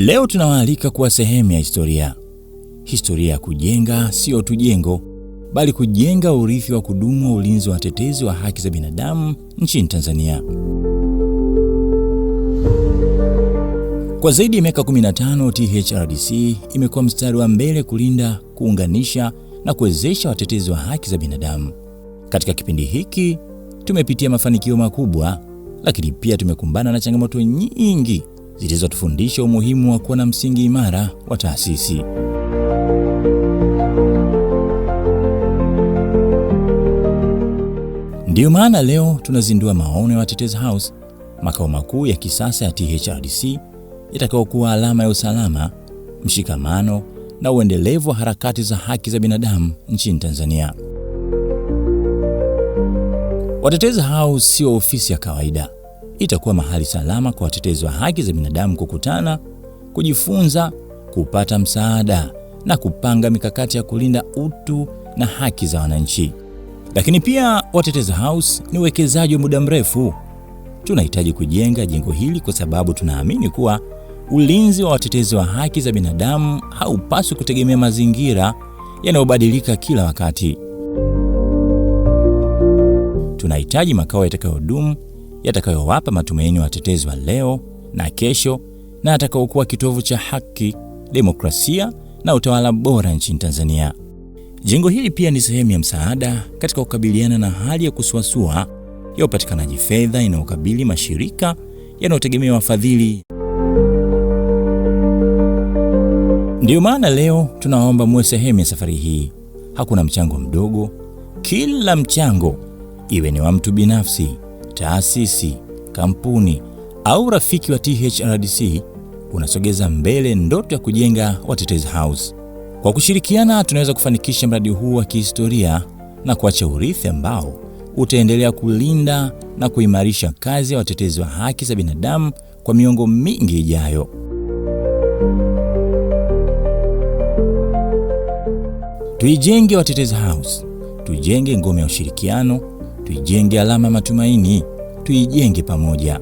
Leo tunawaalika kuwa sehemu ya historia. Historia ya kujenga sio tu jengo, bali kujenga urithi wa kudumu wa ulinzi wa watetezi wa haki za binadamu nchini Tanzania. Kwa zaidi ya miaka 15, THRDC imekuwa mstari wa mbele kulinda, kuunganisha na kuwezesha watetezi wa haki za binadamu. Katika kipindi hiki, tumepitia mafanikio makubwa, lakini pia tumekumbana na changamoto nyingi zilizotufundisha umuhimu wa kuwa na msingi imara wa taasisi. Ndiyo maana leo tunazindua maono ya Watetezi House, makao makuu ya kisasa ya THRDC yatakayokuwa alama ya usalama, mshikamano na uendelevu wa harakati za haki za binadamu nchini Tanzania. Watetezi House sio ofisi ya kawaida. Itakuwa mahali salama kwa watetezi wa haki za binadamu kukutana, kujifunza, kupata msaada na kupanga mikakati ya kulinda utu na haki za wananchi. Lakini pia Watetezi House ni uwekezaji wa muda mrefu. Tunahitaji kujenga jengo hili kwa sababu tunaamini kuwa ulinzi wa watetezi wa haki za binadamu haupaswi kutegemea mazingira yanayobadilika kila wakati. Tunahitaji makao yatakayodumu, yatakayowapa matumaini watetezi wa leo na kesho, na yatakayokuwa kitovu cha haki, demokrasia na utawala bora nchini Tanzania. Jengo hili pia ni sehemu ya msaada katika kukabiliana na hali ya kusuasua ya upatikanaji fedha inayokabili mashirika yanayotegemea wafadhili. Ndiyo maana leo tunaomba muwe sehemu ya safari hii. Hakuna mchango mdogo. Kila mchango, iwe ni wa mtu binafsi, taasisi, kampuni au rafiki wa THRDC, unasogeza mbele ndoto ya kujenga Watetezi House. Kwa kushirikiana tunaweza kufanikisha mradi huu wa kihistoria na kuacha urithi ambao utaendelea kulinda na kuimarisha kazi ya watetezi wa haki za binadamu kwa miongo mingi ijayo. Tuijenge Watetezi House, tuijenge ngome ya ushirikiano, tuijenge alama ya matumaini, tuijenge pamoja.